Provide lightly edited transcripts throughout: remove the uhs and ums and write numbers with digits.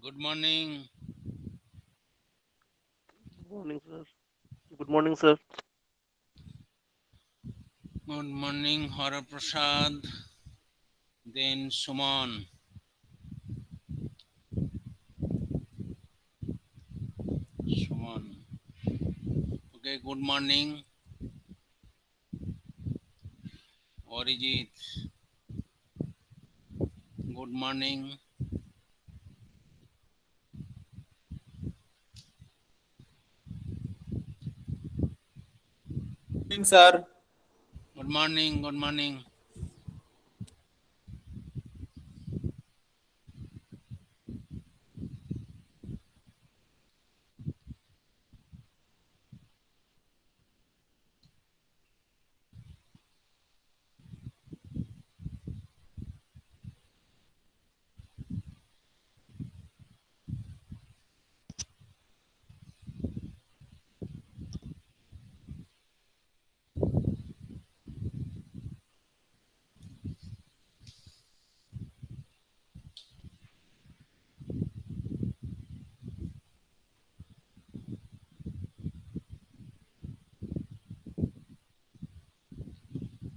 Good morning. Morning, sir. Good morning, sir. Good morning, Hara Prasad. Then Suman. Suman. Okay, good morning, Orijit. Good morning. Morning, sir. Good morning. Good morning.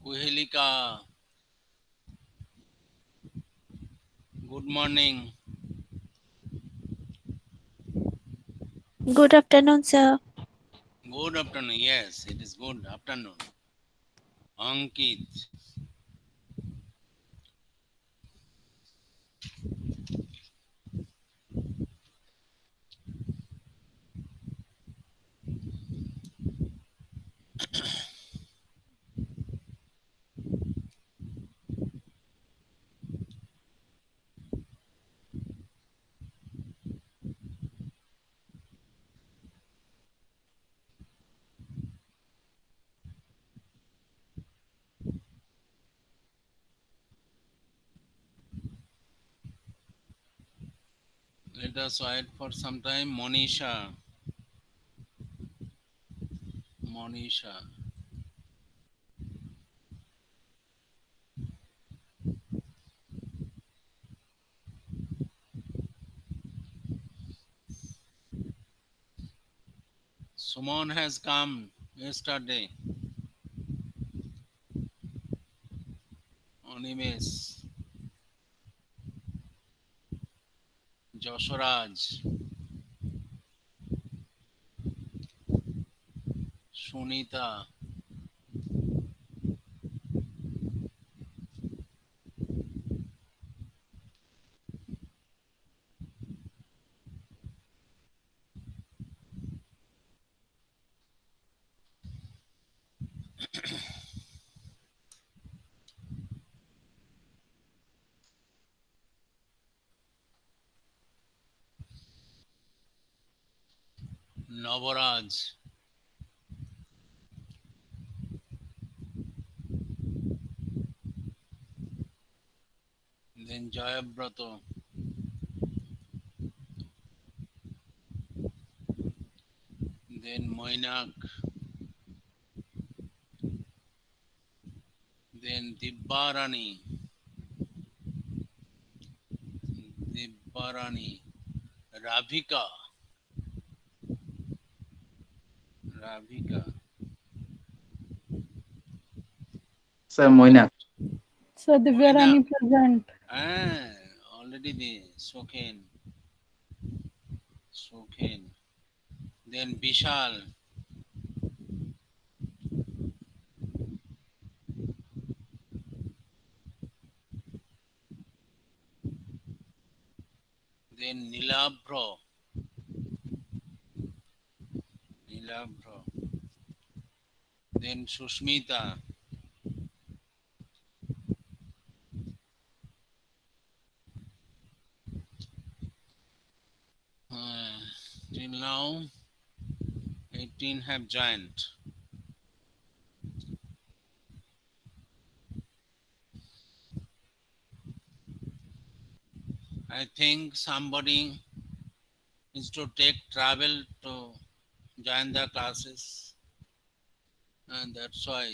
Kuhelika. Good morning. Good afternoon, sir. Good afternoon. Yes, it is good afternoon. Ankit. Let us wait for some time. Monisha. Monisha. Suman has come yesterday. Animes. Joshraj. Sunita. Navaraj. Then Jayabrato. Then Moinak. Then Dibbarani. Dibbarani. Ravika. Ravika. Sir Moina. So Moinak. Divyarani present. Ah, already the Sokhen. Sokhen. Then Vishal. Then Nilabhro. Nilabhro. Then Sushmita. Uh, till now, 18 have joined. I think somebody is to take travel to join the classes, and that's why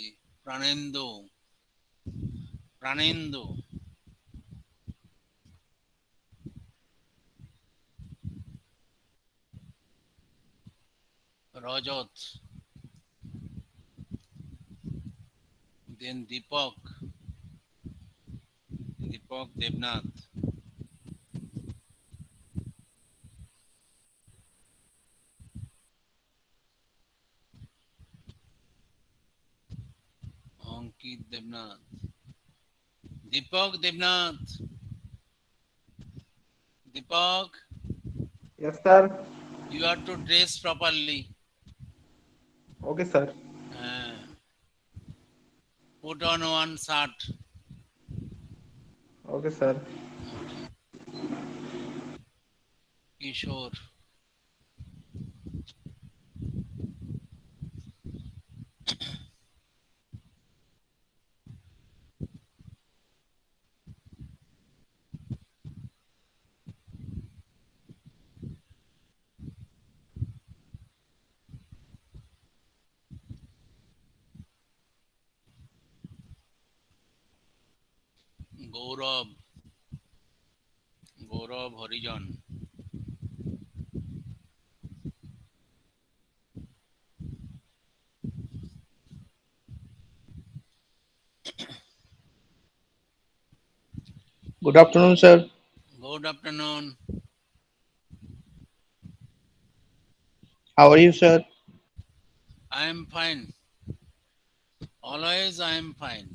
Pranendu, Pranendu, Rajat, then Deepak Devnath, Ankit Devnath, Deepak Devnath, Deepak, Yes, sir. you have to dress properly. Okay, sir. Uh, put on one shirt. Okay, sir. Kishore, Gaurav, Harijan, Good afternoon, sir. good afternoon. How are you, sir? I am fine. Always I am fine.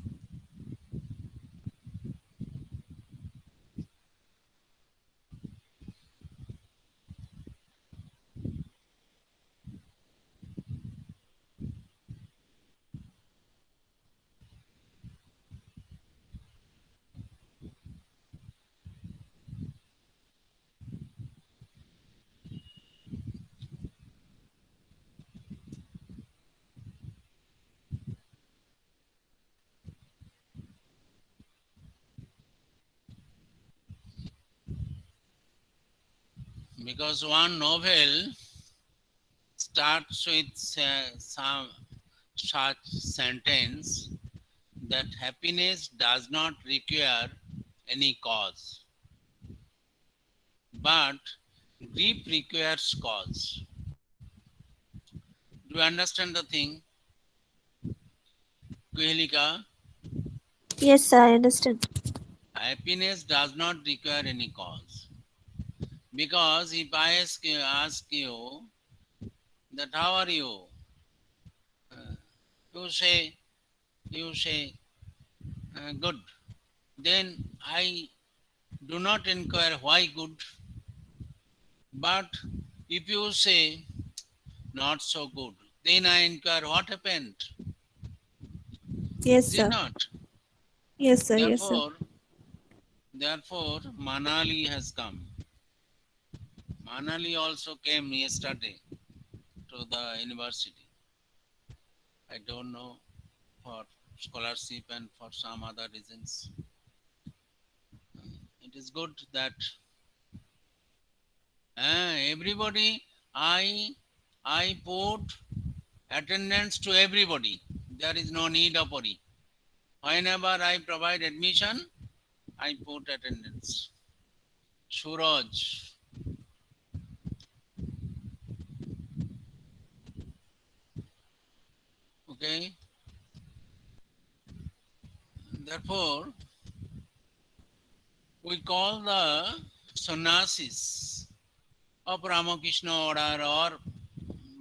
Because one novel starts with some such sentence that happiness does not require any cause, but grief requires cause. Do you understand the thing, Kuhelika? Yes, sir, I understand. Happiness does not require any cause. Because if I ask you that how are you, uh, you say good. Then I do not inquire why good. But if you say not so good, then I inquire what happened. Yes, Is it sir. not? Yes, sir. Yes, sir. Therefore, Manali has come. Manali also came yesterday to the university. I don't know, for scholarship and for some other reasons. It is good that everybody, I put attendance to everybody. There is no need of worry. Whenever I provide admission, I put attendance. Suraj, okay. Therefore, we call the sannyasis of Ramakrishna order or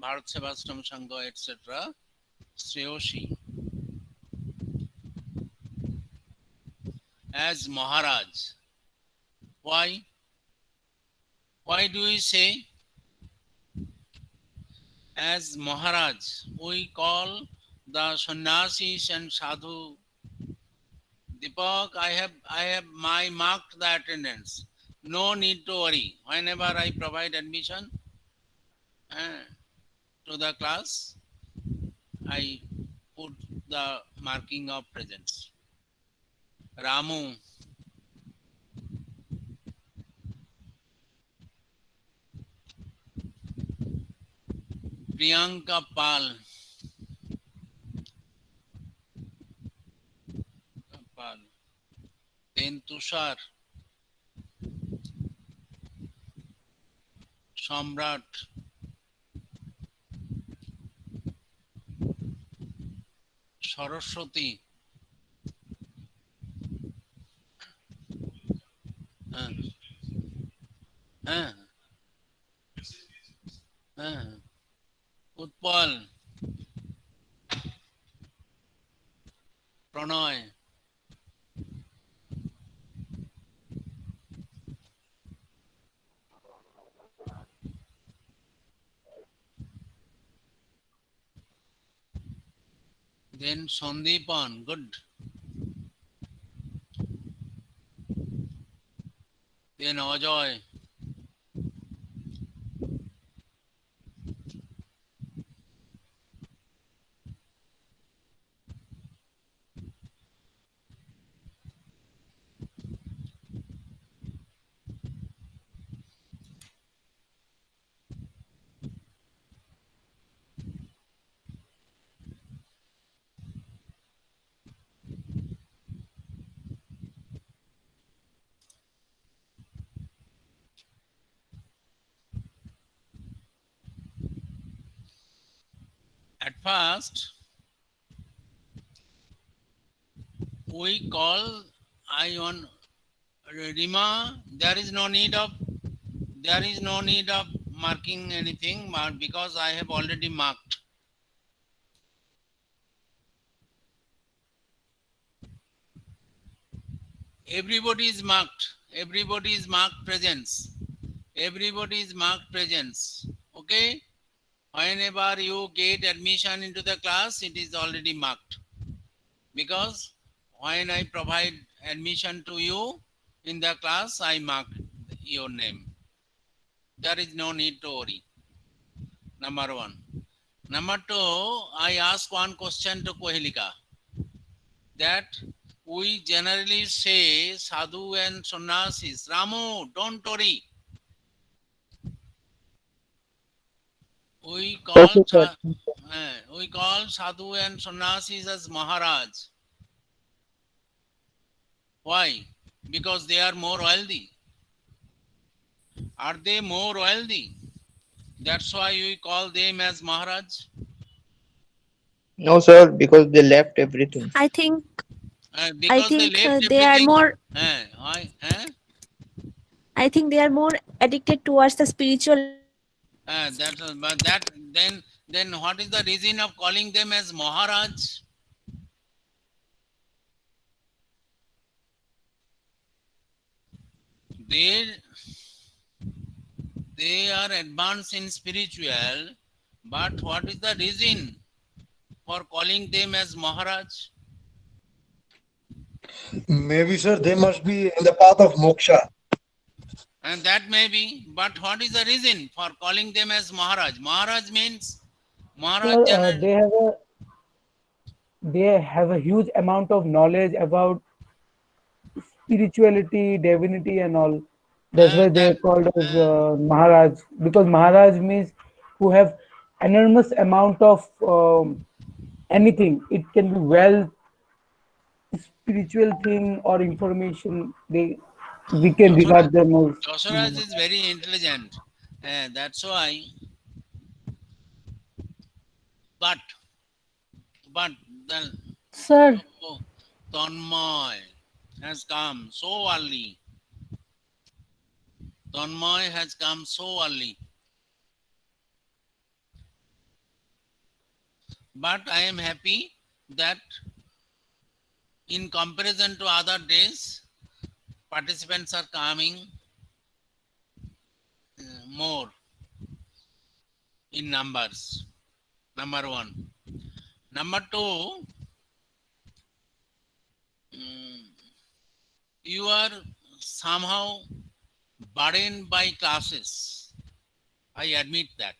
Bharat Sevastram Sangha, etc. Shreyoshi as Maharaj. Why? Why do we say as Maharaj? We call the sannyasis and sadhu. Deepak, I have my marked the attendance. No need to worry. Whenever I provide admission to the class, I put the marking of presence. Ramu, Priyanka Pal, then Tushar, Samrat, Saraswati. Uh, uh, Utpal, Pranay. Then Sandeepan, good. Then Ajoy. At first, we call I on Rima. There is no need of marking anything because I have already marked. Everybody is marked. Everybody is marked presence. Everybody is marked presence. Okay. Whenever you get admission into the class, it is already marked. Because when I provide admission to you in the class, I mark your name. There is no need to worry. Number one. Number two, I ask one question to Kohelika. That we generally say sadhu and sannyasis. Ramu, don't worry. We call Okay, sir. sadhu and sannyasis as Maharaj. Why? Because they are more wealthy. Are they more wealthy? That's why we call them as Maharaj. No, sir, because they left everything. I think Because they left they are everything. more. I I think they are more addicted towards the spiritual. Then what is the reason of calling them as Maharaj? They are advanced in spiritual, but what is the reason for calling them as Maharaj? Maybe, sir, they must be in the path of moksha. And that may be, but what is the reason for calling them as Maharaj? Maharaj means Maharaj Sir, they have a huge amount of knowledge about spirituality, divinity, and all. That's why they are called as Maharaj, because Maharaj means who have enormous amount of anything. It can be wealth, spiritual thing, or information. We can regard them as. Yasharaj is very intelligent. That's why. But the Sir, Tanmay has come so early. Tanmay has come so early. But I am happy that in comparison to other days, participants are coming more in numbers. Number one. Number two, you are somehow burdened by classes. I admit that.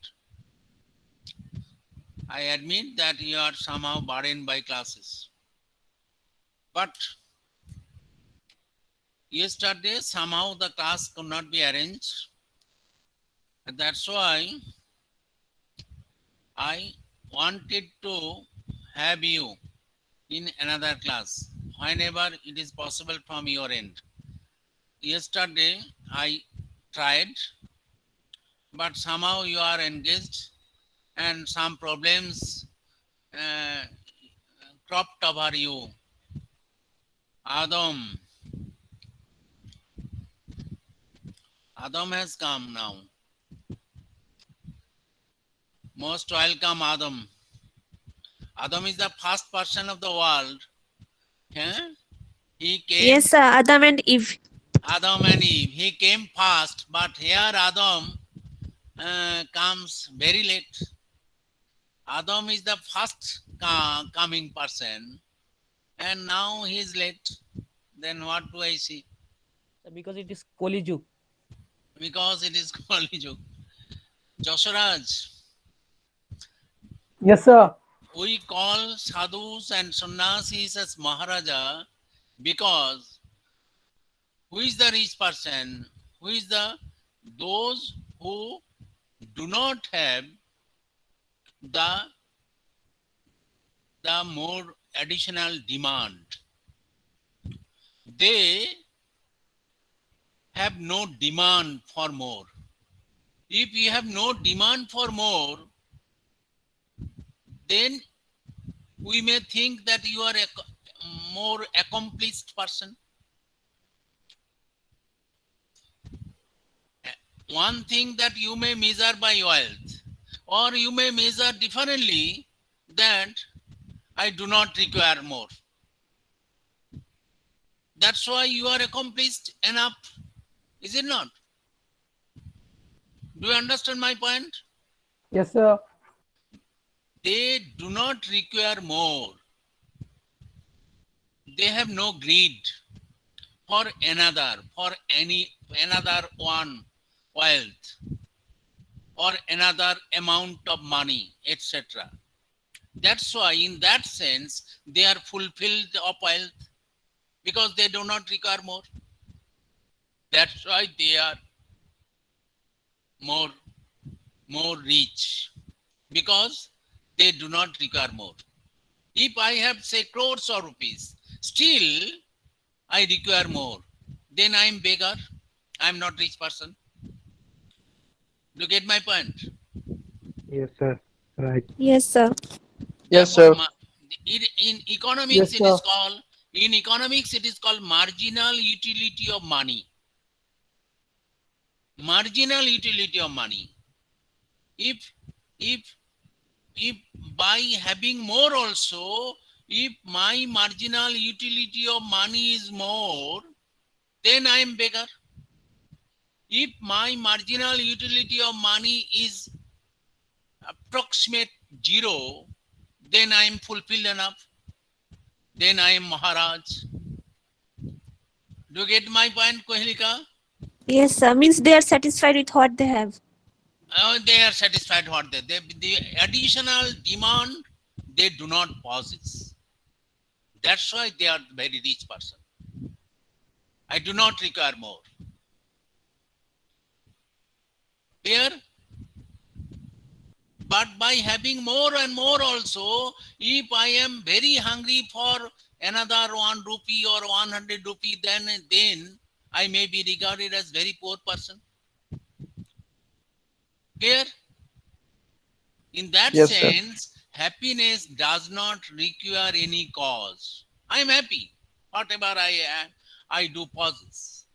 I admit that you are somehow burdened by classes. But yesterday, somehow the class could not be arranged. And that's why I wanted to have you in another class whenever it is possible from your end. Yesterday, I tried, but somehow you are engaged and some problems cropped over you. Adam has come now. Most welcome, Adam. Adam is the first person of the world. He came. Yes, sir. Adam and Eve. Adam and Eve. He came first, but here Adam comes very late. Adam is the first coming person, and now he is late. Then what do I see? Because it is Kali Yug. Because it is Kali Yug. Josharaj, Yes, sir. we call sadhus and sannyasis as Maharaja because who is the rich person? Who is those who do not have the more additional demand. They have no demand for more. If you have no demand for more, then we may think that you are a more accomplished person. One thing that you may measure by wealth, or you may measure differently that I do not require more. That's why you are accomplished enough, is it not? Do you understand my point? Yes, sir. They do not require more. They have no greed for another one wealth or another amount of money, etc. That's why in that sense, they are fulfilled of wealth because they do not require more. That's why they are more rich because they do not require more. If I have say crores of rupees, still I require more, then I am beggar. I am not rich person. Do you get my point? Yes, sir. Right. Yes, sir. Yes, sir. In economics, Yes, it is sir. called marginal utility of money. Marginal utility of money. If by having more also, if my marginal utility of money is more, then I am beggar. If my marginal utility of money is approximate 0, then I am fulfilled enough. Then I am Maharaj. Do you get my point, Kohelika? Yes, sir. Means they are satisfied with what they have. They are satisfied what the additional demand they do not possess. That's why they are very rich person. I do not require more. Here, but by having more and more also, if I am very hungry for another 1 rupee or 100 rupee, then I may be regarded as very poor person. Clear? In that Yes, sir. sense, happiness does not require any cause. I am happy. Whatever I do possess.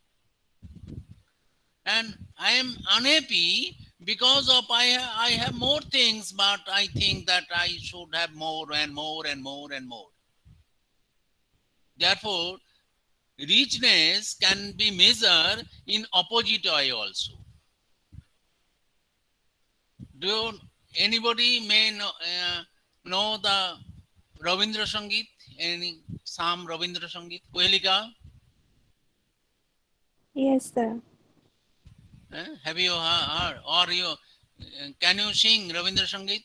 And I am unhappy because of I have more things, but I think that I should have more and more and more and more. Therefore, richness can be measured in opposite way also. Anybody may know the Ravindra Sangeet? Some Ravindra Sangeet? Kohelika? Yes, sir. Have you heard? Or can you sing Ravindra Sangeet?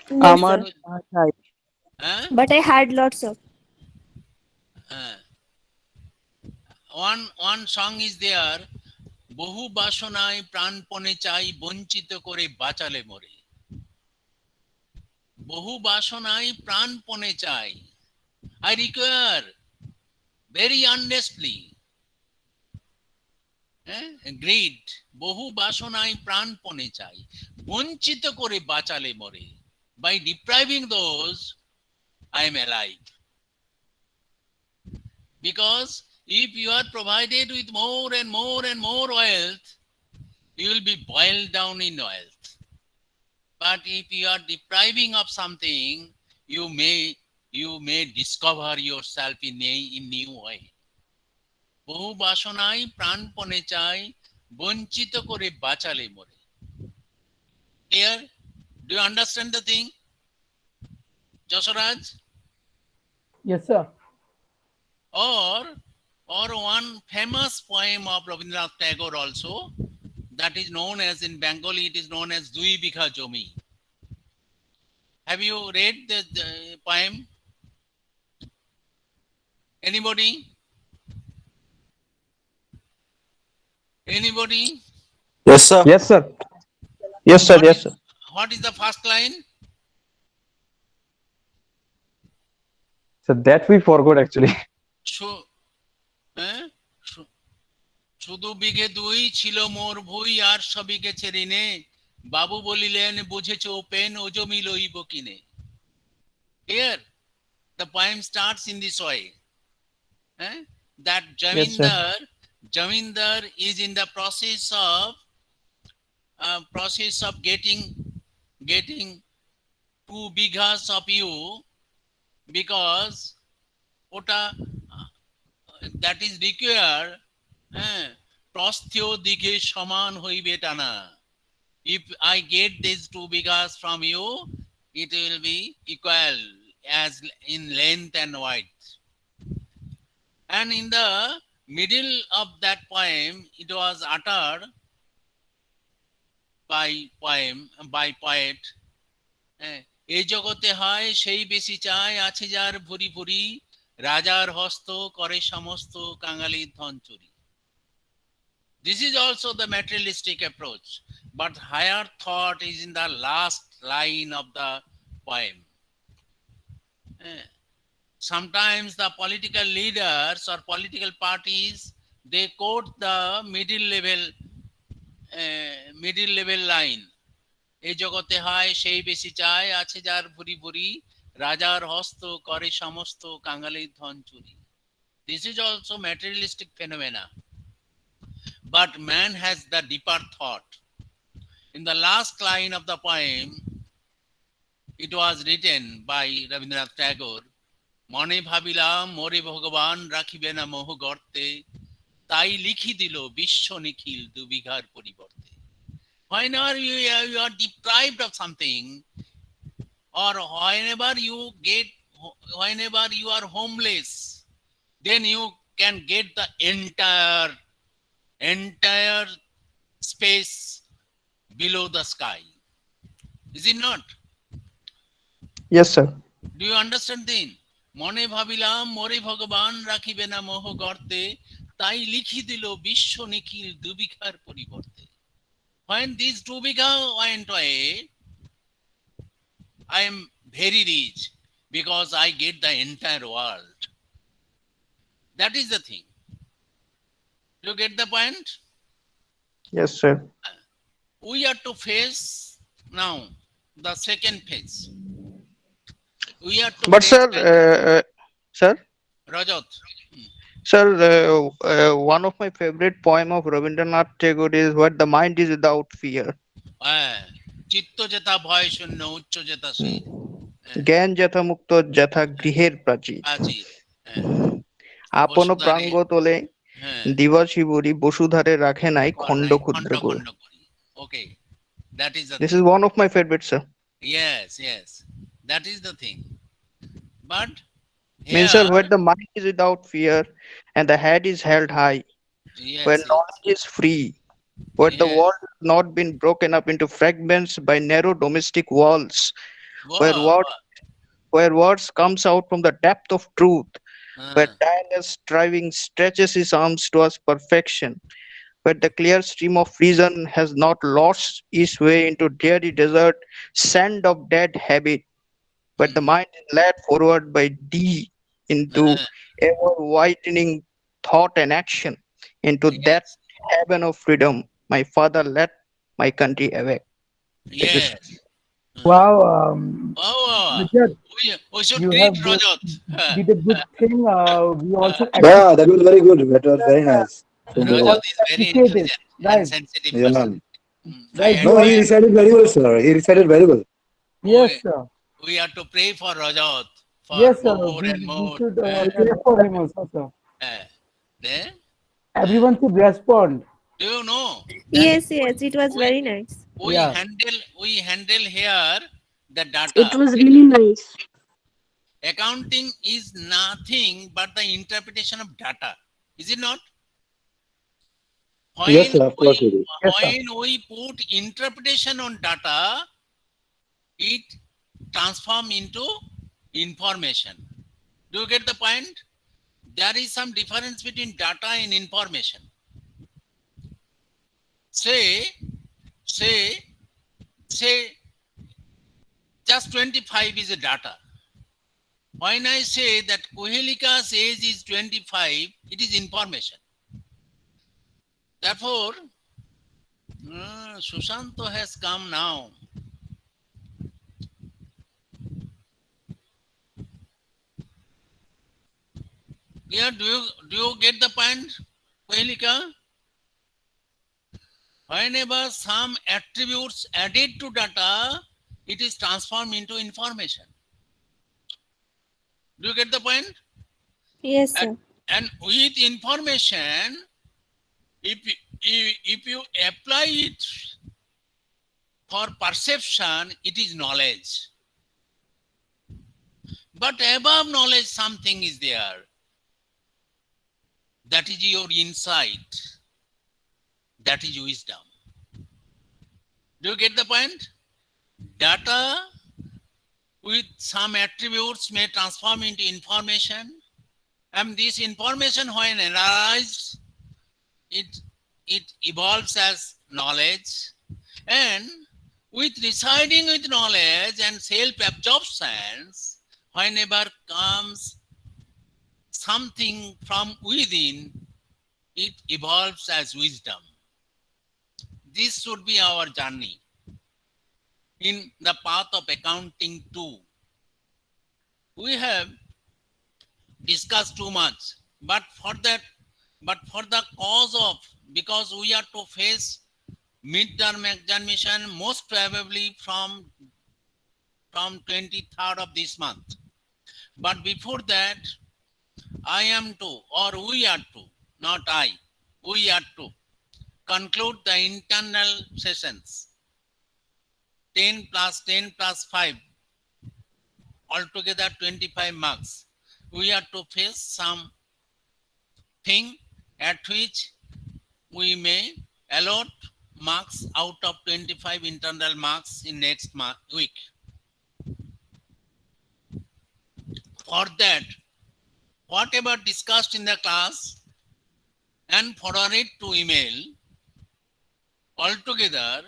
No, Amar sir. But I had lots of. One song is there. বহু বাসনায় প্রাণপণে চাই বঞ্চিত করে বাঁচালে মরে বহু বাসনায় প্রাণপণে চাই I require very honestly greed বহু বাসনায় প্রাণপণে চাই বঞ্চিত করে বাঁচালে মরে By depriving those, I am alive. Because if you are provided with more and more and more wealth, you will be boiled down in wealth. But if you are depriving of something, you may discover yourself in new way. বহু বাসনায় প্রাণপণে চাই, বঞ্চিত করে বাঁচালে মরে. Clear? Do you understand the thing? Jasaraj? Yes, sir. Or one famous poem of Rabindranath Tagore also, that is known as, in Bengali, it is known as Dui Bikha Jomi. Have you read the poem? Anybody? Anybody? Yes, sir. Yes, sir. Yes, sir. Yes, sir. What is the first line? So that we forgot actually. শুধু বিঘে দুই ছিল মোর ভুই, আর সবিকে ছেড়ে নে, বাবু বলিলেন বুঝেছ pen ও জমি লইব কিনে. Here the poem starts in this way. That Jamindar is in the process of getting 2 bighas of you, because ওটা that is required, প্রস্থেয় দিকে সমান হইবে টানা. If I get these 2 bighas from you, it will be equal as in length and width. And in the middle of that poem, it was uttered by poet. এই জগতে হয় সেই বেশি চায়, আছে যার ভুরি ভুরি, রাজার হস্ত করে সমস্ত কাঙালির ধন চুরি. This is also the materialistic approach, but higher thought is in the last line of the poem. Sometimes the political leaders or political parties, they quote the middle level line. এই জগতে হয় সেই বেশি চায়, আছে যার ভুরি ভুরি, রাজার হস্ত করে সমস্ত কাঙালির ধন চুরি. This is also materialistic phenomena. But man has the deeper thought. In the last line of the poem, it was written by Rabindranath Tagore, মনে ভাবিলাম মোরে ভগবান রাখিবে না মোহ গর্তে, তাই লিখি দিল বিশ্ব নিখিল 2 বিঘার পরিবর্তে. Whenever you are deprived of something, or whenever you are homeless, then you can get the entire space below the sky. Is it not? Yes, sir. Do you understand then? মনে ভাবিলাম মোরে ভগবান রাখিবে না মোহ গর্তে, তাই লিখি দিল বিশ্ব নিখিল 2 বিঘার পরিবর্তে. When these 2 bigha went away, I am very rich because I get the entire world. That is the thing. You get the point? Yes, sir. We are to face now the second phase. We are to But face sir, sir, Rajat. sir, one of my favorite poem of Rabindranath Tagore is "What the mind is without fear." চিত্ত যেথা ভয় শূন্য, উচ্চ যেথা সেই জ্ঞান যথা মুক্ত যথা গৃহের প্রাচীর, আজি. আপন প্রাঙ্গ তোলে দিবসী বুড়ি, বসুধারে রাখে নাই খণ্ড ক্ষুদ্র করে. Okay, that is the This thing. is one of my favorite, sir. Yes, that is the thing. But Means, sir, where the mind is without fear and the head is held high, yes, where knowledge is free, where the world has not been broken up into fragments by narrow domestic walls, where words comes out from the depth of truth, where tireless striving stretches his arms towards perfection, where the clear stream of reason has not lost its way into dreary desert sand of dead habit, where the mind is led forward by deed into ever widening thought and action, into that heaven of freedom my father led my country away. Yes, Wow, Oh, Richard, we should you treat have Rajat. did a good thing. We also Yeah, that was very good. That was very nice from we your Rajat end. also is very appreciate it. intelligent and Right, sensitive Yeah. person. I right. We No, he also, admire. recited very well, sir. He recited very well. We, yes, sir. we have to pray for Rajat for Yes, sir. more and We more. should pray for him also, sir. Then, Everyone should respond. do you know that Yes, yes, it was we very nice. Yeah. we handle here the It data. was really nice. Accounting is nothing but the interpretation of data. Is it not? Yes, sir. Of course it is. Yes, sir. When we put interpretation on data, it transforms into information. Do you get the point? There is some difference between data and information. Say, just 25 is a data. When I say that Kohelika's age is 25, it is information. Therefore, Sushanto has come now. Yeah, do you get the point, Kohelika? Whenever some attributes added to data, it is transformed into information. Do you get the point? Yes, sir. And with information, if you apply it for perception, it is knowledge. But above knowledge, something is there. That is your insight. That is wisdom. Do you get the point? Data with some attributes may transform into information. And this information, when analyzed, it evolves as knowledge. And with residing with knowledge and self-absorptions, whenever comes something from within, it evolves as wisdom. This should be our journey in the path of accounting too. We have discussed too much, but for the cause of, because we are to face midterm examination most probably from 23rd of this month. But before that, I am to, or we are to, not I, we are to conclude the internal sessions. 10 plus 10 plus 5, altogether 25 marks. We are to face some thing at which we may allot marks out of 25 internal marks in next week. For that, whatever discussed in the class and forwarded to email, altogether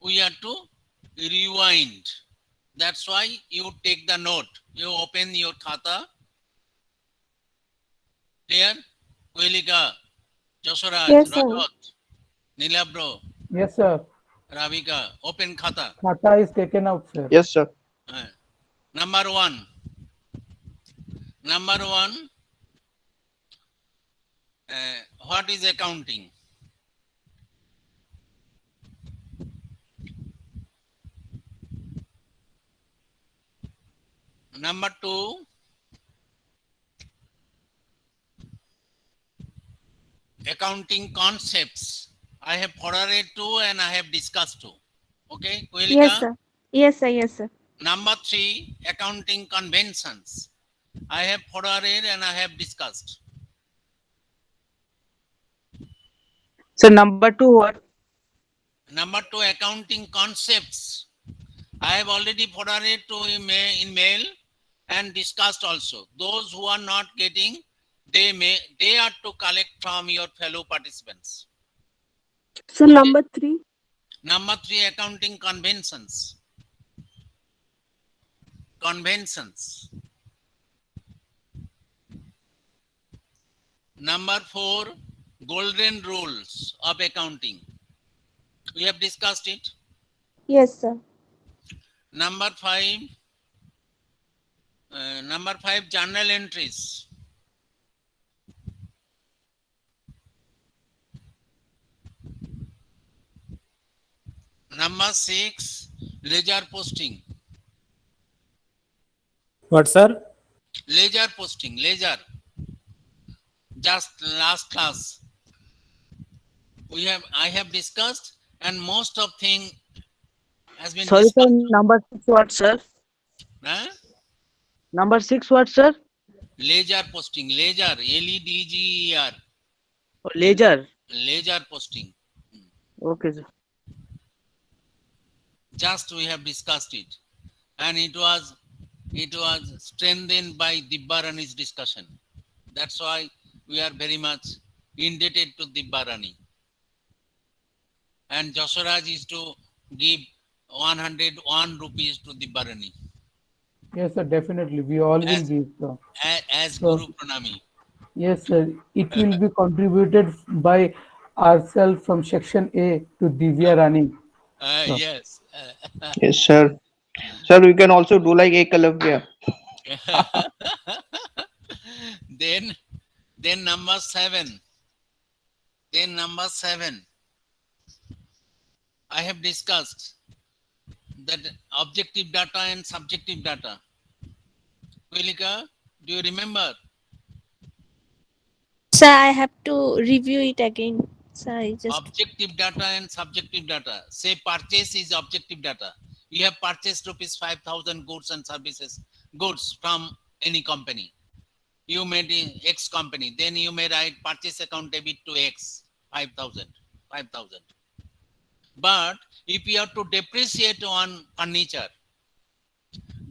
we are to rewind. That's why you take the note. You open your khata. Clear? Kohelika, Joshoraj, Yes, sir. Rajat, Nilabro, Yes, sir. Ravika, open khata. Khata is taken out, sir. Yes, sir. Number one. What is accounting? Number two, accounting concepts. I have forwarded to and I have discussed to. Okay, Kohelika? Yes, sir. Yes, sir. Yes, sir. Number three, accounting conventions. I have forwarded and I have discussed. So number two, what? Number two, accounting concepts. I have already forwarded to in mail and discussed also. Those who are not getting, they are to collect from your fellow participants. So number three. Number three, accounting conventions. Number four, golden rules of accounting. We have discussed it. Yes, sir. Number 5. Number 5, journal entries. Number 6, leisure posting. What, sir? Leisure posting, leisure. Just last class. I have discussed, and most of thing has been Sorry, sir. discussed. Number 6 what, sir? Huh? Number 6 what, sir? Leisure posting, leisure, Ledger, Oh, leisure. leisure posting. Okay, sir. Just we have discussed it, and it was strengthened by Dibbarani's discussion. That's why we are very much indebted to Dibbarani. And Jaswaraj is to give 101 rupees to Dibbarani Yes, sir, definitely. We all will As- give, sir. as Sure. Guru Pranami. Yes, sir. It will be contributed by ourselves from section A to Divya Rani. Sure. Yes. Yes, sir. Sir, we can also do like Ekalavya. Then number 7. Then number 7. I have discussed that objective data and subjective data. Kulika, do you remember? Sir, I have to review it again. Sir, I just Objective data and subjective data. Say purchase is objective data. You have purchased rupees 5,000 goods and services, goods from any company. You made in X company. Then you may write purchase account debit to X, 5,000. But if you have to depreciate on furniture,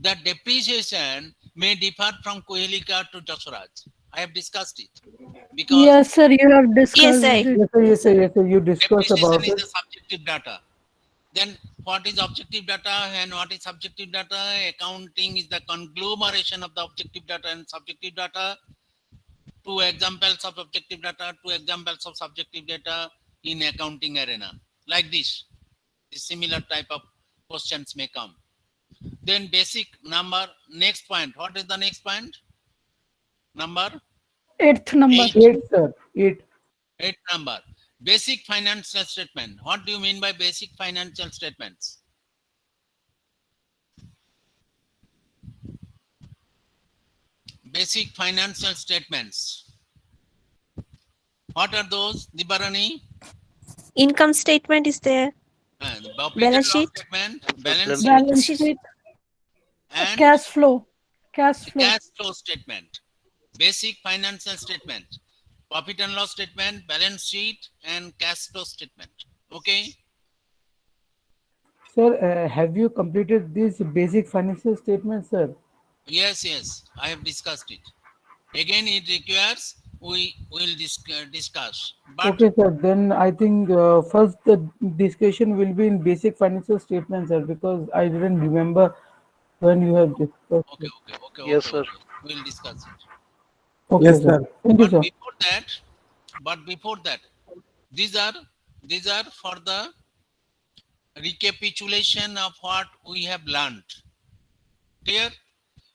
the depreciation may differ from Kohelika to Jaswaraj. I have discussed it. Because Yes, sir. You have discussed I- it. Yes, sir, yes, sir, yes, sir. You discussed depreciation about is it. the subjective data. Then what is objective data and what is subjective data? Accounting is the conglomeration of the objective data and subjective data. 2 examples of objective data, 2 examples of subjective data in accounting arena. Like this. Similar type of questions may come. Then basic number, next point. What is the next point? Number 8th number. 8. 8, sir. 8. 8 number. Basic financial statement. What do you mean by basic financial statements? Basic financial statements. What are those, Dibbarani? income statement is there. Profit Balance and loss sheet. statement, balance Balance sheet, sheet. and Cash flow. cash flow statement. Basic financial statement. Profit and loss statement, balance sheet, and cash flow statement. Okay? Sir, have you completed this basic financial statement, sir? Yes. I have discussed it. Again, it requires we will discuss. But Okay, sir. Then I think first the discussion will be in basic financial statement, sir, because I didn't remember when you have discussed okay. it. Yes, sir. We'll discuss it. Okay, Yes, sir. sir. Thank you, But sir. before that, these are for the recapitulation of what we have learned. Clear?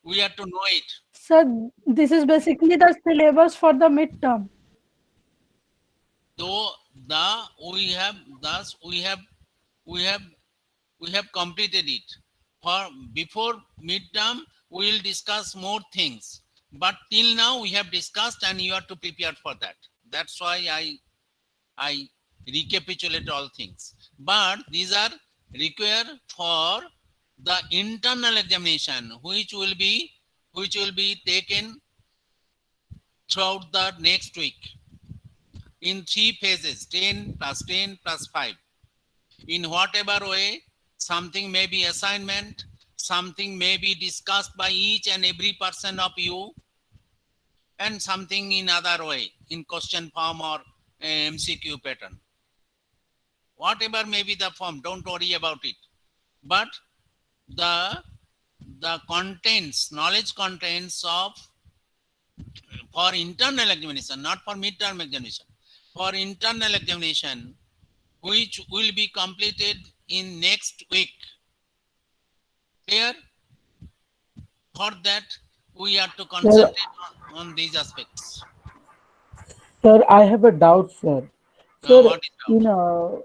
We have to know it. Sir, this is basically the syllabus for the midterm. So we have completed it. For before midterm, we will discuss more things. But till now we have discussed, and you have to prepare for that. That's why I recapitulate all things. But these are required for the internal examination, which will be taken throughout the next week in 3 phases, 10 plus 10 plus 5. In whatever way, something may be assignment, something may be discussed by each and every person of you, and something in other way, in question form or MCQ pattern. Whatever may be the form, don't worry about it. But the contents, knowledge contents of for internal examination, not for midterm examination, for internal examination, which will be completed in next week. Clear? For that, we have to concentrate on these aspects. Sir, I have a doubt, sir. Now, Sir, what is doubt?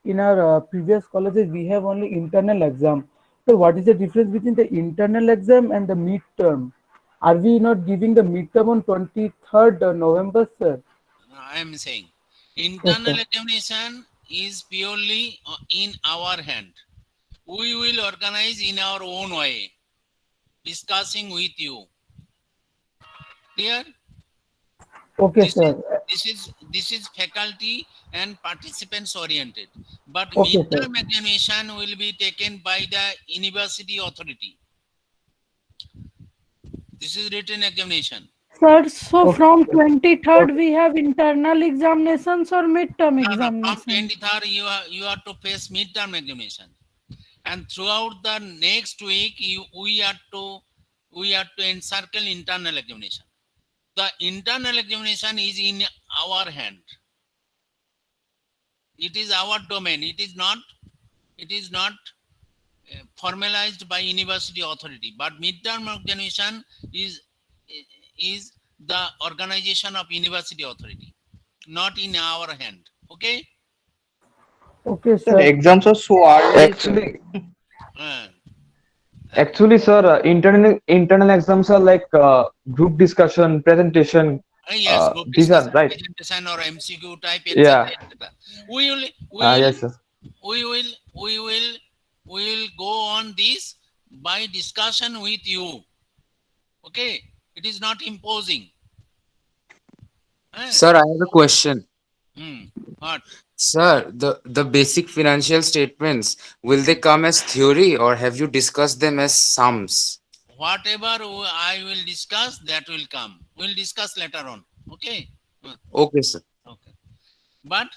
in our previous colleges, we have only internal exam. So, what is the difference between the internal exam and the midterm? Are we not giving the midterm on 23rd November, sir? I am saying Yes, internal sir. examination is purely in our hand. We will organize in our own way, discussing with you. Clear? Okay, sir. This is faculty and participants oriented, but Okay, sir. midterm examination will be taken by the university authority. This is written examination. Sir, so Okay. from 23rd we have internal examinations or midterm No, from examinations? 23rd you are to face midterm examination, and throughout the next week we are to encircle internal examination. The internal examination is in our hand. It is our domain. It is not formalized by university authority, but midterm examination is the organization of university authority, not in our hand. Okay. Okay, Sir, sir. exams are so early, sir. Uh, Actually, sir, internal exams are like group discussion, presentation. yes, group These are discussion, right. presentation, or MCQ type, Yeah. etc., etc. We Yes, sir. will go on this by discussion with you. Okay, it is not imposing. Sir, I have a question. What? Sir, the basic financial statements, will they come as theory or have you discussed them as sums? Whatever I will discuss, that will come. We'll discuss later on. Okay. Okay, sir. Okay. But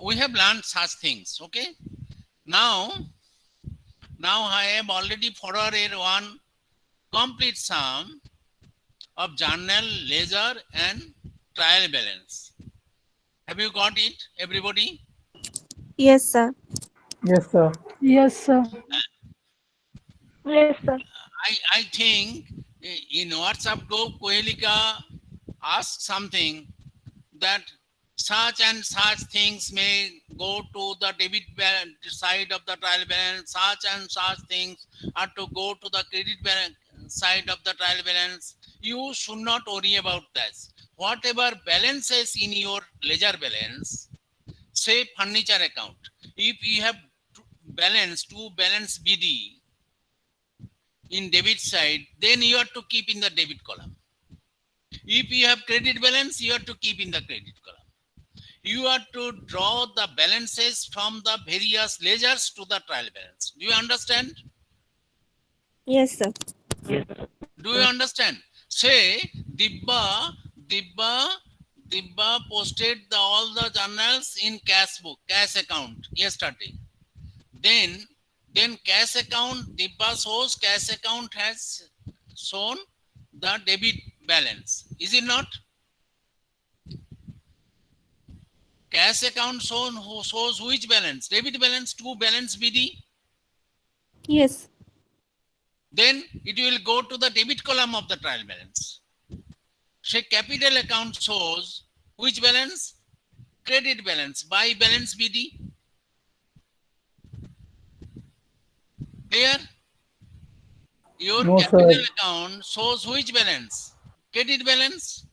we have learned such things. Okay. Now I have already forwarded one complete sum of journal, ledger, and trial balance. Have you got it, everybody? Yes, sir. Yes, sir. Yes, sir. Yes, sir. I think in WhatsApp group, Kohelika asked something that such and such things may go to the debit side of the trial balance, such and such things are to go to the credit side of the trial balance. You should not worry about this. Whatever balances in your ledger balance, say furniture account, if you have two balance BD in debit side, then you have to keep in the debit column. If you have credit balance, you have to keep in the credit column. You have to draw the balances from the various ledgers to the trial balance. Do you understand? Yes, sir. Do you understand? Say Dibba posted all the journals in cash account yesterday. Then cash account, Dibba shows cash account has shown the debit balance. Is it not? Cash account shows which balance? Debit balance to balance BD. Yes. Then it will go to the debit column of the trial balance. Say capital account shows which balance? Credit balance by balance BD. Clear? Your No, capital sir. account shows which balance? Credit balance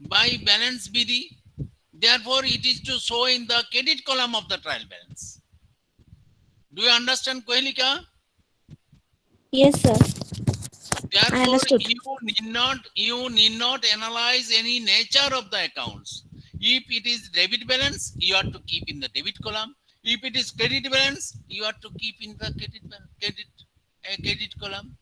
by balance BD. Therefore, it is to show in the credit column of the trial balance. Do you understand, Kohelika? Yes, sir. Therefore, understood. you need not analyze any nature of the accounts. If it is debit balance, you have to keep in the debit column. If it is credit balance, you have to keep in the credit column.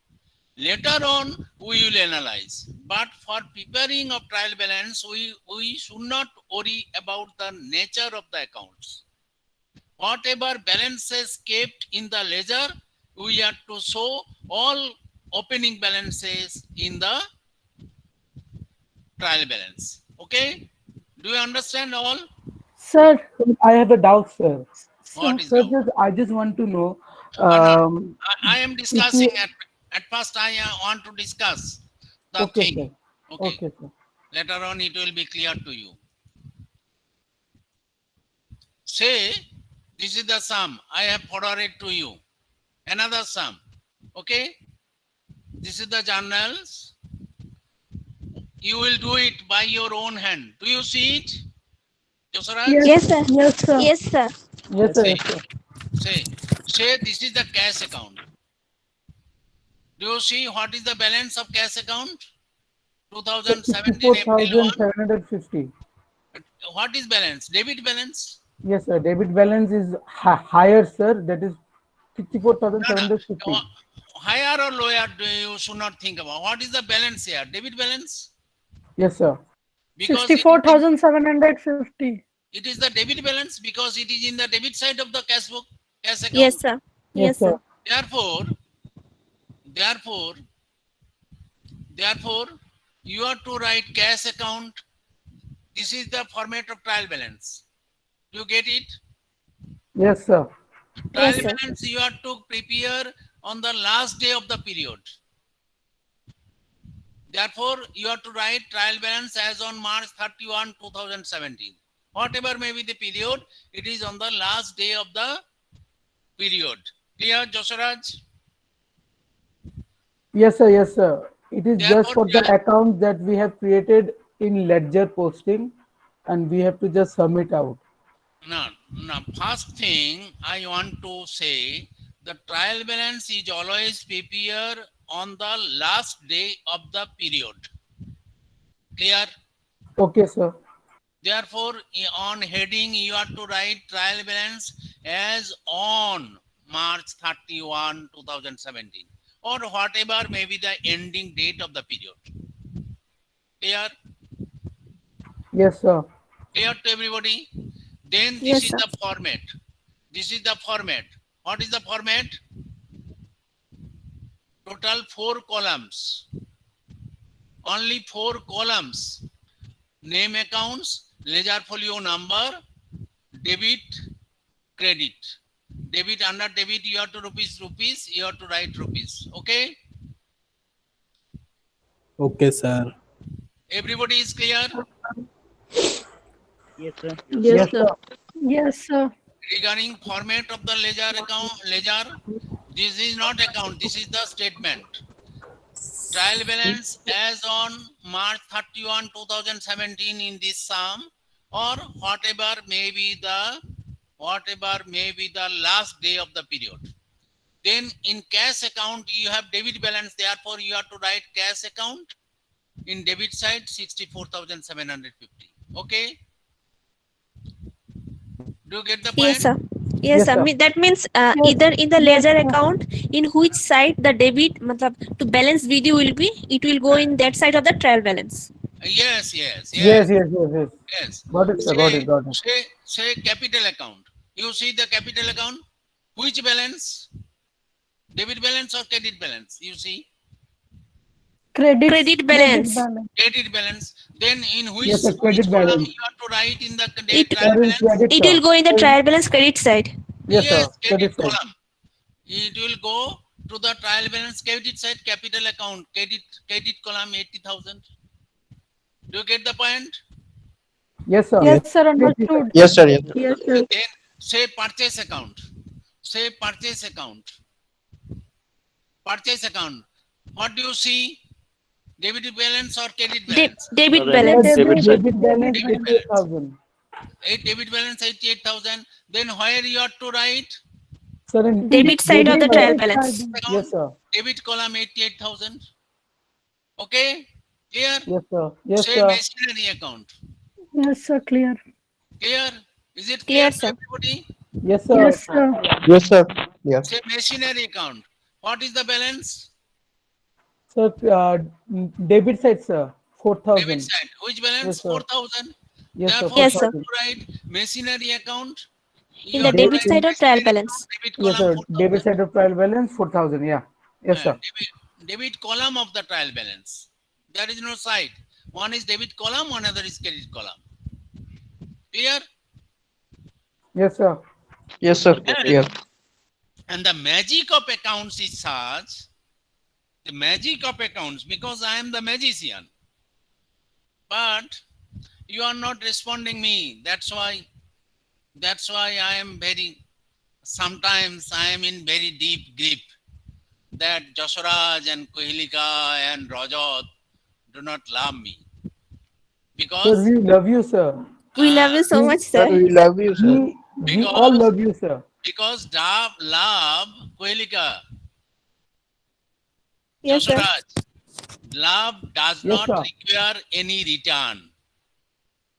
Later on, we will analyze. But for preparing of trial balance, we should not worry about the nature of the accounts. Whatever balances kept in the ledger, we have to show all opening balances in the trial balance. Okay? Do you understand all? Sir, I have a doubt, sir. What is Sir, doubt? I just want to know Um, I am discussing at first. I want to discuss the okay, thing. sir. Okay. Okay, sir. Later on, it will be clear to you. Say, this is the sum I have forwarded to you. Another sum. Okay. This is the journals. You will do it by your own hand. Do you see it? Yosaraj? Yes, sir. Yes, sir. Yes, sir. Yes, sir. Say, Yes, sir. say this is the cash account. Do you see what is the balance of cash account? 2017 April 1. 64,750. What is balance? Debit balance? Yes, sir. Debit balance is higher, sir. That is 64,750. Higher or lower, you should not think about. What is the balance here? Debit balance? Yes, sir. Because 64,750. it is the debit balance because it is in the debit side of the cash book, cash account. Yes, sir. Yes, sir. Therefore, you have to write cash account. This is the format of trial balance. Do you get it? Yes, sir. Trial Yes, sir. balance you have to prepare on the last day of the period. Therefore, you have to write trial balance as on March 31, 2017. Whatever may be the period, it is on the last day of the period. Clear, Josaraj? Yes, sir. Yes, sir. It is Therefore, just for the account that we have created in ledger posting, and we have to just submit out. Now, first thing I want to say, the trial balance is always prepared on the last day of the period. Clear? Okay, sir. Therefore, on heading, you have to write trial balance as on March 31, 2017, or whatever may be the ending date of the period. Clear? Yes, sir. Clear to everybody? Then this Yes, is sir. the format. This is the format. What is the format? Total 4 columns. Only 4 columns. Name accounts, ledger folio number, debit, credit. Debit, under debit you have to rupees, you have to write rupees. Okay? Okay, sir. Everybody is clear? Yes, sir. Yes, sir. Yes, sir. Regarding format of the ledger account, this is not account, this is the statement. Trial balance as on March 31, 2017 in this sum, or whatever may be the last day of the period. Then in cash account, you have debit balance, therefore you have to write cash account. In debit side, 64,750. Okay? Do you get the point? Yes, sir. Yes, Yes, sir. sir. That means Yes. either in the Yes, ledger sir. account, in which side the debit, matlab, to balance video will be, it will go in that side of the trial balance. Yes. Yes, yes, yes. Yes. Got it, sir. Got it. Got it. Say capital account. You see the capital account? Which balance? Debit balance or credit balance? You see? Credit balance. Credit balance. Then in which, Yes, sir, which credit column balance. you have to write in the It- trial Or in balance? credit, It sir. will go in the trial balance credit side. Yes, sir. Credit Credit side. column. It will go to the trial balance credit side, capital account, credit column 80,000. Do you get the point? Yes, sir. Yes, sir. Understood. Yes, sir. Yes. Yes, sir. Then say purchase account. Say purchase account. Purchase account. What do you see? Debit balance or credit balance? Debit Debit. balance. Debit balance Debit 88,000. Debit balance 88,000. Then where you have to write? Sir, in Debit side of the trial debit balance. side. Yes, sir. Debit column 88,000. Okay? Clear? Yes, sir. Yes, Say sir. machinery account. Yes, sir. Clear. Clear? Is it Clear, clear to sir. everybody? Yes, sir. Yes, sir. Yes, sir. Yes. Say machinery account. What is the balance? Sir, debit side, sir. 4,000. Debit side. Which balance? Yes, sir. 4,000. Yes, sir. Therefore, Yes, you sir. have to write machinery account. In You the have to debit write side of trial machinery balance. account, Debit Yes, column sir. 4,000. Debit side of trial balance 4,000. Yeah. Yes, sir. Debit column of the trial balance. There is no side. One is debit column, another is credit column. Clear? Yes, sir. Yes, sir. Yes. And the magic of accounts is such, the magic of accounts, because I am the magician. But you are not responding me. That's why I am sometimes I am in very deep grip that Jaswaraj and Kohelika and Rajat do not love me. Sir, Because we love you, sir. We love you so much, Sir, sir. we love you, sir. We all Because- love you, sir. because love, Kohelika, Yes, sir. Jaswaraj, love does Yes, not sir. require any return.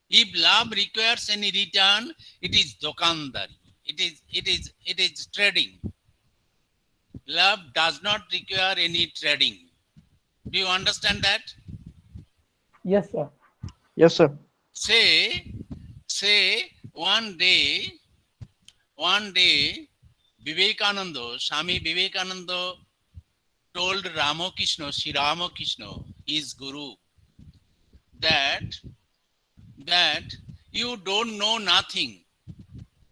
If love requires any return, it is dokandari. It is trading. Love does not require any trading. Do you understand that? Yes, sir. Yes, sir. Say one day, Vivekananda, Swami Vivekananda told Ramakrishna, Sri Ramakrishna, his guru, that you don't know nothing.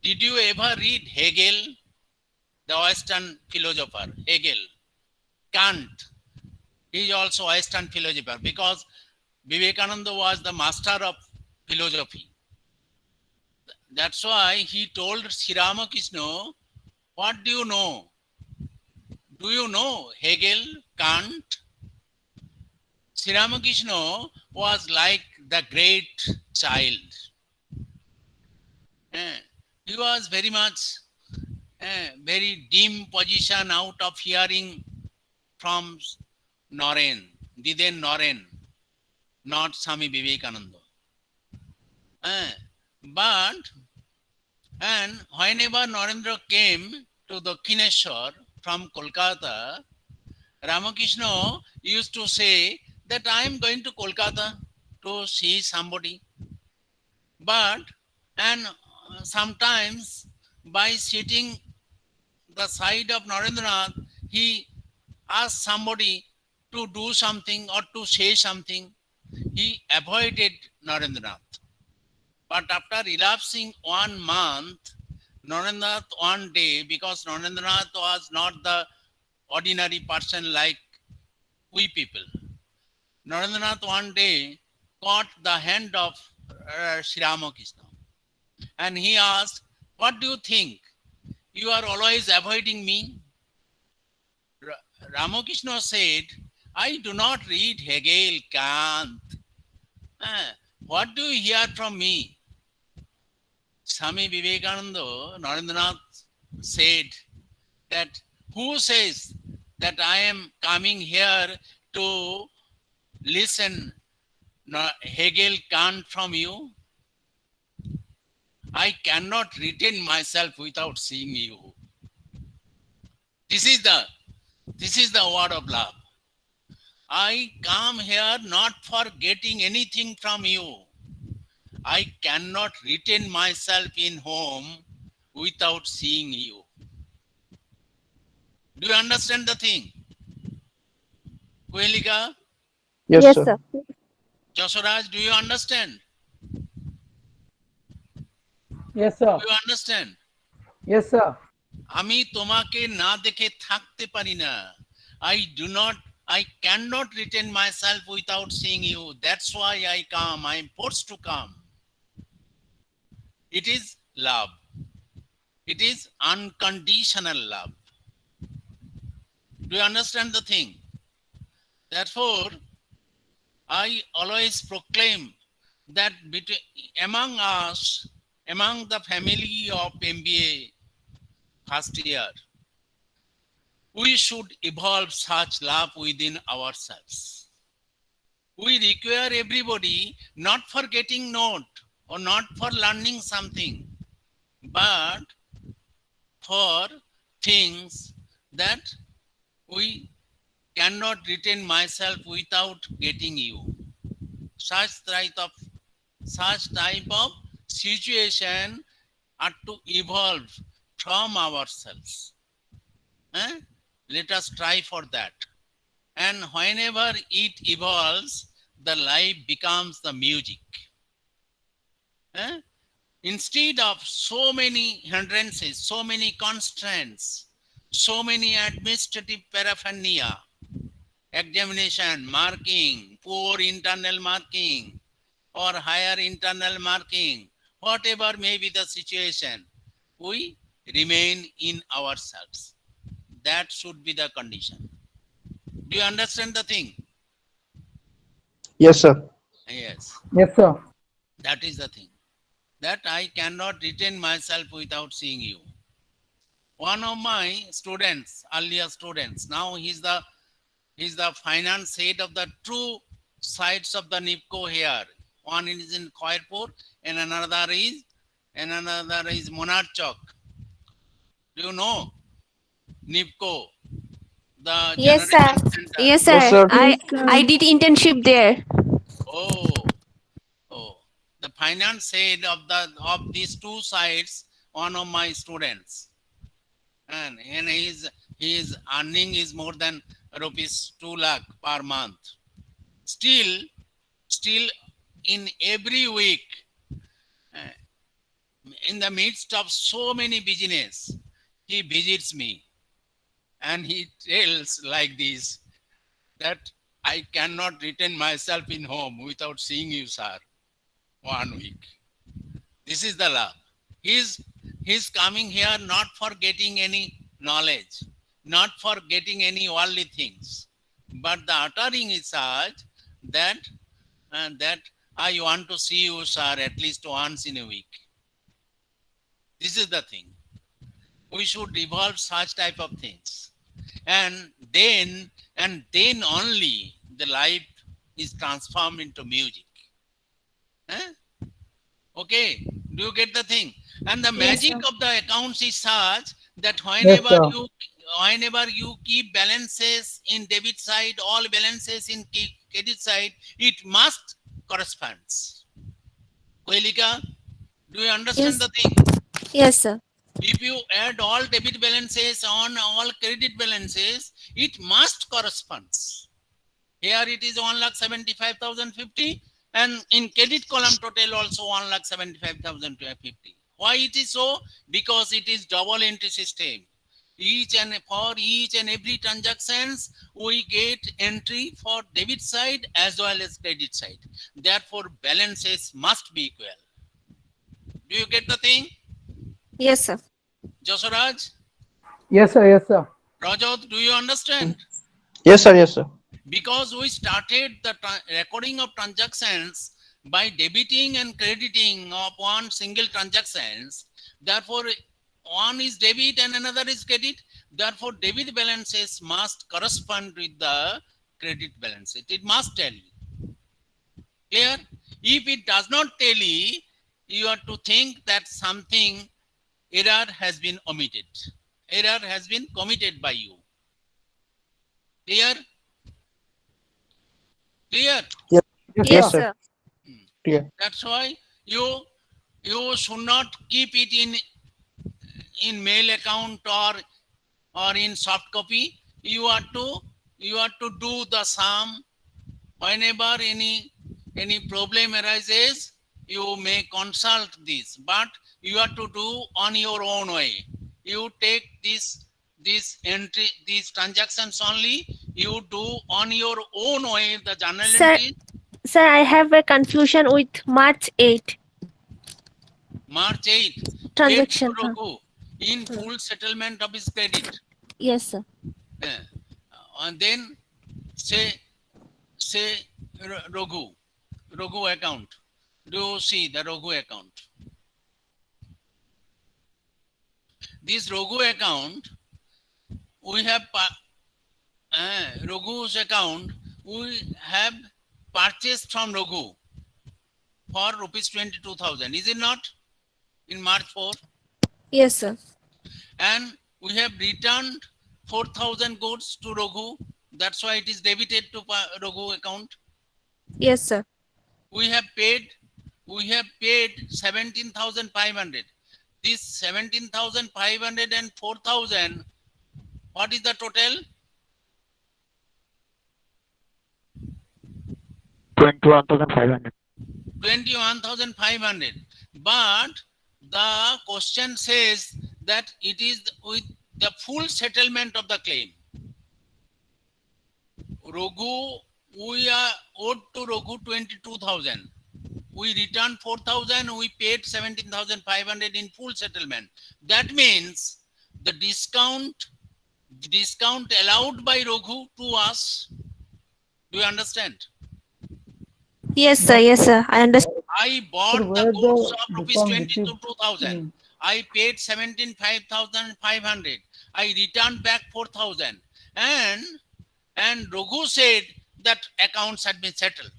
Did you ever read Hegel, the Western philosopher? Hegel, Kant, he is also Western philosopher, because Vivekananda was the master of philosophy. That's why he told Sri Ramakrishna, what do you know? Do you know Hegel, Kant? Sri Ramakrishna was like the great child. He was very much very dim position out of hearing from Naren, Diden Naren, not Swami Vivekananda. And whenever Narendra came to Dakshineshwar from Kolkata, Ramakrishna used to say that I am going to Kolkata to see somebody. And sometimes by sitting the side of Narendranath, he asked somebody to do something or to say something. He avoided Narendranath. But after elapsing 1 month, Narendranath one day, because Narendranath was not the ordinary person like we people, Narendranath one day caught the hand of Sri Ramakrishna. And he asked, what do you think? You are always avoiding me? Ramakrishna said, I do not read Hegel, Kant. What do you hear from me? Swami Vivekananda, Narendranath said that who says that I am coming here to listen Hegel, Kant from you? I cannot retain myself without seeing you. This is the word of love. I come here not for getting anything from you. I cannot retain myself in home without seeing you. Do you understand the thing? Kohelika, Yes, sir. Jaswaraj, do you understand? Yes, sir. Do you understand? Yes, sir. আমি তোমাকে না দেখে থাকতে পারি না। I cannot retain myself without seeing you. That's why I come. I am forced to come. It is love. It is unconditional love. Do you understand the thing? Therefore, I always proclaim that among us, among the family of MBA first year, we should evolve such love within ourselves. We require everybody not for getting note or not for learning something, but for things that we cannot retain myself without getting you. Such type of situation are to evolve from ourselves. Let us try for that. And whenever it evolves, the life becomes the music. Instead of so many hindrances, so many constraints, so many administrative paraphernalia, examination, marking, poor internal marking, or higher internal marking, whatever may be the situation, we remain in ourselves. That should be the condition. Do you understand the thing? Yes, sir. Yes, Yes, sir. that is the thing. That I cannot retain myself without seeing you. One of my students, earlier students, now he's the finance head of the two sides of the NIPCO here. One is in Khairpur and another is Monarchok. Do you know NIPCO? The Yes, sir. generation center. Yes, sir. Yes, sir. I did internship there. Oh, the finance head of these two sides, one of my students, and his earning is more than rupees 2 lakh per month. Still in every week, in the midst of so many business, he visits me and he tells like this, that I cannot retain myself in home without seeing you, sir. 1 week. This is the love. He's coming here not for getting any knowledge, not for getting any worldly things, but the uttering is such that that I want to see you, sir, at least once in a week. This is the thing. We should evolve such type of things, and then only the life is transformed into music. Okay, do you get the thing? And the magic of the accounts is such that whenever you keep balances in debit side, all balances in credit side, it must corresponds. Koelika, do you understand Yes. the thing? Yes, sir. If you add all debit balances on all credit balances, it must corresponds. Here it is 1,75,050, and in credit column total also 1,75,050. Why it is so? Because it is double entry system. For each and every transactions, we get entry for debit side as well as credit side. Therefore, balances must be equal. Do you get the thing? Yes, sir. Josaraj, Yes, sir. Yes, sir. Rajat, do you understand? Yes, sir. Yes, sir. Because we started the recording of transactions by debiting and crediting of one single transactions. Therefore, one is debit and another is credit. Therefore, debit balances must correspond with the credit balances. It must tally. Clear? If it does not tally, you have to think that something error has been omitted. Error has been committed by you. Clear? Clear? Yes, Yes, sir. sir. Clear. That's why you should not keep it in mail account or in soft copy. You are to do the sum. Whenever any problem arises, you may consult this, but you have to do on your own way. You take this entry, these transactions only. You do on your own way the journal Sir. entry. Sir, I have a confusion with March 8 March 8th, transaction. paid to Raghu in full settlement of his credit. Yes, sir. And then say Raghu account. Do you see the Raghu account? This Raghu account, we have Raghu's account, we have purchased from Raghu for rupees 22,000. Is it not? In March 4. Yes, sir. And we have returned 4,000 goods to Raghu. That's why it is debited to Raghu account. Yes, sir. We have paid 17,500. This 17,500 and 4,000, what is the total? 21,500. 21,500. But the question says that it is with the full settlement of the claim. Raghu, we are owed to Raghu 22,000. We returned 4,000, we paid 17,500 in full settlement. That means the discount allowed by Raghu to us. Do you understand? Yes, sir. Yes, sir. I understand. I bought the where goods the of rupees discount received? 22,000. I paid 17,500. I returned back 4,000. And Raghu said that accounts had been settled.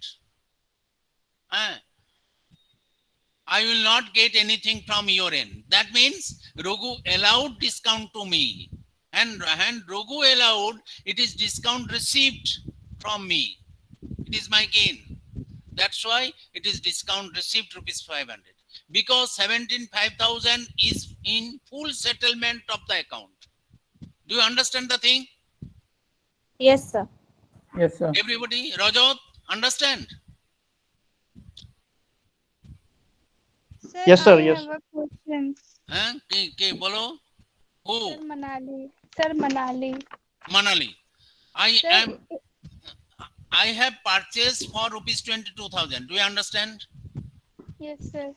I will not get anything from your end. That means Raghu allowed discount to me. And Raghu allowed, it is discount received from me. It is my gain. That's why it is discount received rupees 500. Because 17,500 is in full settlement of the account. Do you understand the thing? Yes, sir. Yes, sir. Everybody, Rajat, understand? Sir, Yes, sir, I yes. have a question. Bolo? Who? Sir, Manali. Sir, Manali. Manali. Sir, I have purchased for rupees 22,000. Do you understand? yes, sir.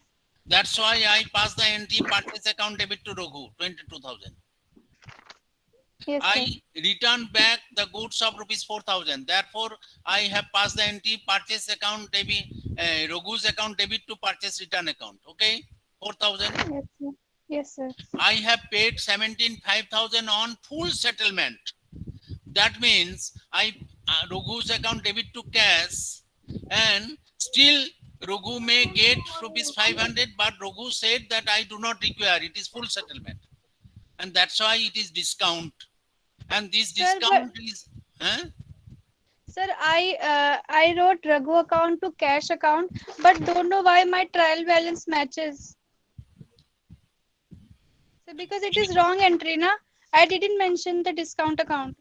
That's why I passed the entry purchase account debit to Raghu, 22,000. Yes, sir. I returned back the goods of rupees 4,000. Therefore, I have passed the entry purchase account debit, Raghu's account debit to purchase return account. Okay, 4,000. Yes, sir. Yes, sir. I have paid 17,500 on full settlement. That means Raghu's account debit to cash, and still Raghu may get rupees 500, but Raghu said that I do not require. It is full settlement, and that's why it is discount. And this Sir, discount is. Sir, I wrote Raghu account to cash account, but don't know why my trial balance matches. So because it is wrong entry, na? I didn't mention the discount account.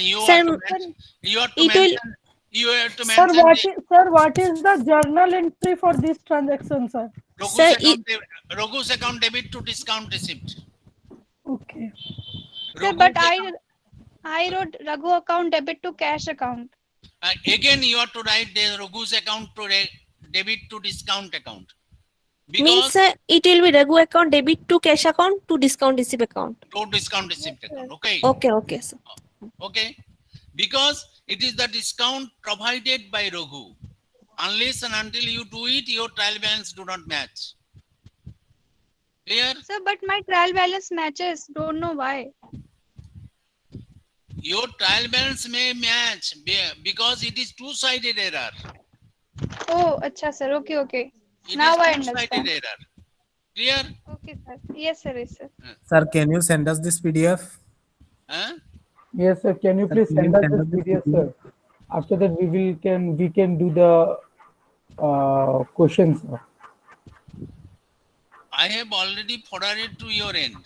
You Sir, have to mention. You have to it will- mention. You have to Sir, mention. what is the journal entry for this transaction, sir? Sir, Raghu's account debit to discount receipt. Okay. Sir, but I wrote Raghu account debit to cash account. Again, you have to write the Raghu's account to debit to discount account. Means it will be Raghu account debit to cash account to discount receipt account. To discount receipt account. Okay. Okay, sir. Okay. Because it is the discount provided by Raghu. Unless and until you do it, your trial balance do not match. Clear? Sir, but my trial balance matches. Don't know why. Your trial balance may match because it is two-sided error. Oh, acha, sir. Okay. It Now is I two-sided understand. error. Clear? Okay, sir. Yes, sir. Yes, sir. Sir, can you send us this PDF? Yes, sir. Can you please send us this PDF, sir? After that, we can do the questions, sir. I have already forwarded to your end.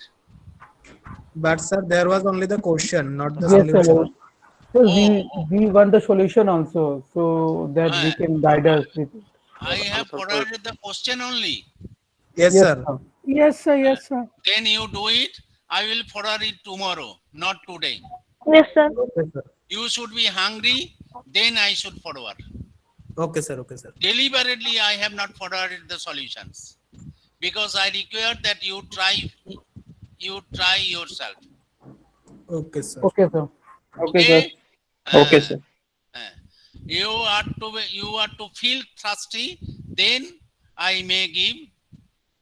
But sir, there was only the question, not the Yes, sir. solution. So we want the solution also, so that we can guide us with it. I have forwarded the question only. Yes, sir. Yes, sir. Yes, sir. Then you do it. I will forward it tomorrow, not today. Yes, sir. Okay, sir. You should be hungry, then I should forward. Okay, sir. Okay, sir. Deliberately, I have not forwarded the solutions because I require that you try yourself. Okay, sir. Okay, sir. Okay, sir. Okay, sir. You are to feel thirsty, then I may give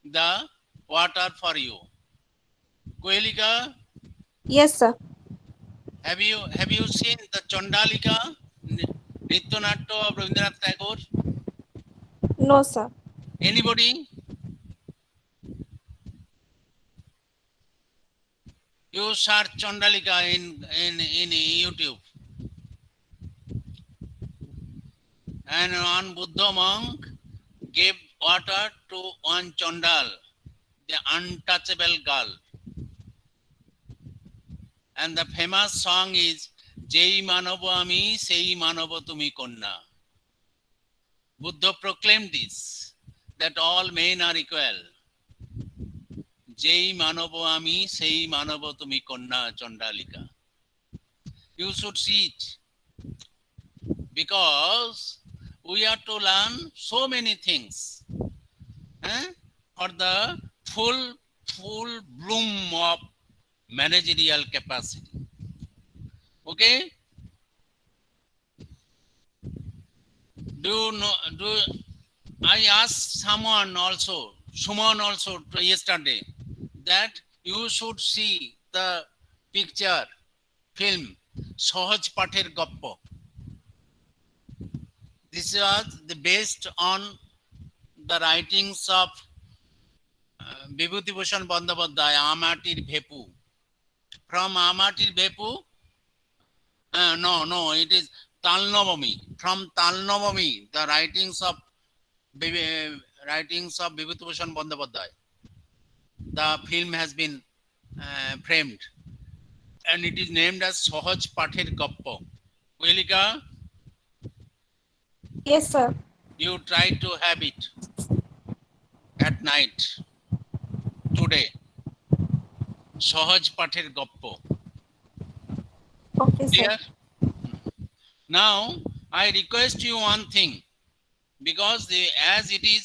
the water for you. Koelika, Yes, sir. have you seen the Chandalika, Nityanatya of Rabindranath Tagore? No, sir. Anybody? You search Chandalika in YouTube. And one Buddha monk gave water to one Chandal, the untouchable girl. And the famous song is Jai Manava Ami, Sei Manava Tumi Konna. Buddha proclaimed this, that all men are equal. যেই মানব আমি সেই মানব তুমি কন্যা Chandalika. You should see it because we are to learn so many things for the full bloom of managerial capacity. Okay? Do I asked someone also, Suman also yesterday, that you should see the picture film Sohaj Pater Goppo. This was based on the writings of Vibhuti Bhushan Bandyopadhyay, Amatir Bhepu. From Amatir Bhepu, no, it is Talnavami. From Talnavami, the writings of Vibhuti Bhushan Bandyopadhyay, the film has been framed, and it is named as Sohaj Pater Goppo. Kohelika, Yes, sir. you try to have it at night today. Sohaj Pater Goppo. Okay, sir. Clear? Now, I request you one thing, because as it is,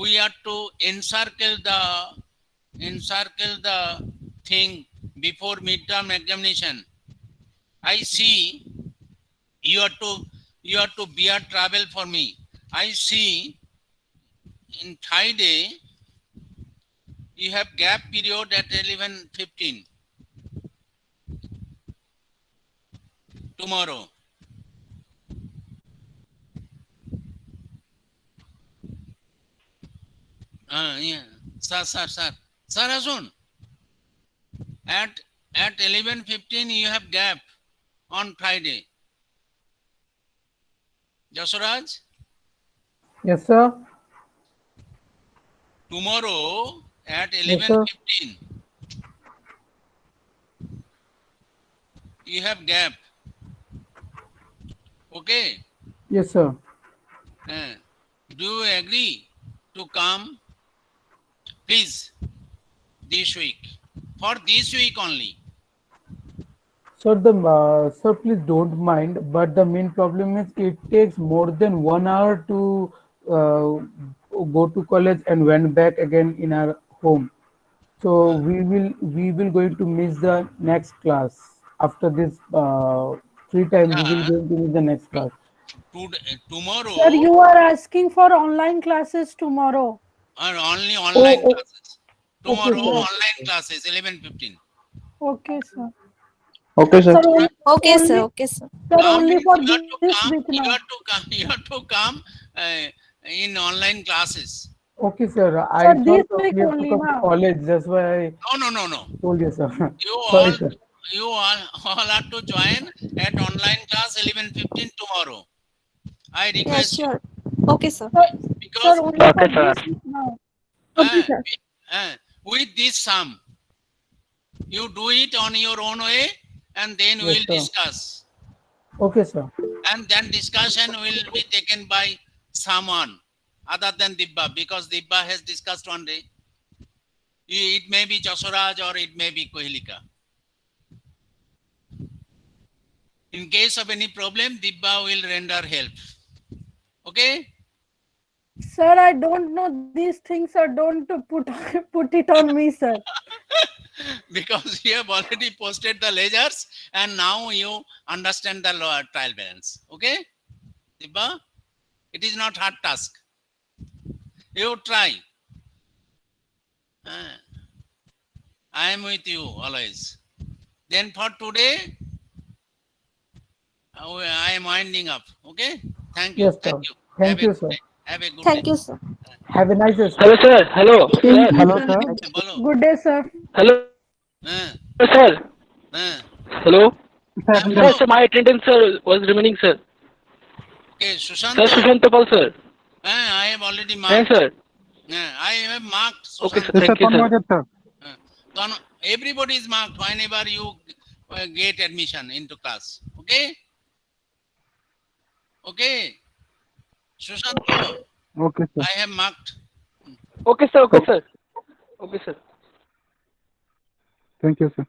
we are to encircle the thing before midterm examination. I see you are to bear trouble for me. I see in Friday you have gap period at 11:15. Tomorrow. Yeah. Sir, Asun. At 11:15 you have gap on Friday. Jasuraj, Yes, sir. tomorrow at Yes, sir. 11:15 you have gap. Okay. Yes, sir. Do you agree to come, please, this week? For this week only. Sir, please don't mind, but the main problem is it takes more than 1 hour to go to college and went back again in our home. So we will going to miss the next class after this 3 times. We will going to miss the next class. Tomorrow. Sir, you are asking for online classes tomorrow. Or only online classes. Tomorrow sir. online classes 11:15. Okay, sir. Okay, sir. Sir, Okay, sir. only, Okay, sir. sir, Now only means for you have to this come. week You now. have to come in online classes. Okay, sir. I Sir, thought this we week have to only come to now. college. That's why I No. told you, sir. You Sorry, all sir. you all are to join at online class 11:15 tomorrow. I Yeah, request you, sure. Okay, sir. Sir, because only for Okay, sir. this week now. Okay, sir. with this sum, you do it on your own way, and then Yes, we'll sir. discuss. Okay, sir. And then discussion will be taken by someone other than Dibba, because Dibba has discussed one day. It may be Jasuraj or it may be Kohelika. In case of any problem, Dibba will render help. Okay? Sir, I don't know these things, sir. Don't put it on me, sir. Because you have already posted the ledgers and now you understand the trial balance. Okay? Dibba? It is not hard task. You try. I am with you always. Then for today, I am winding up. Okay? Thank you. Yes, sir. Thank you. Thank you, sir. Have a good Thank day. you, sir. Have a nice day, sir. Hello, sir. Hello. Sir. Hello, sir. Bolo. Good day, sir. Hello, Uh, sir. uh. Hello. Bolo. Sir, my attendance, sir, was remaining, sir. Okay, Sushant. Sir, Sushant Paul, sir. I have already Yes, marked. sir. I have marked. Okay, Sushant. sir. Thank you, sir. Everybody is marked whenever you get admission into class. Okay? Okay. Sushant, Okay, sir. I have marked. Okay, sir. Okay, sir. Okay, sir. Thank you, sir.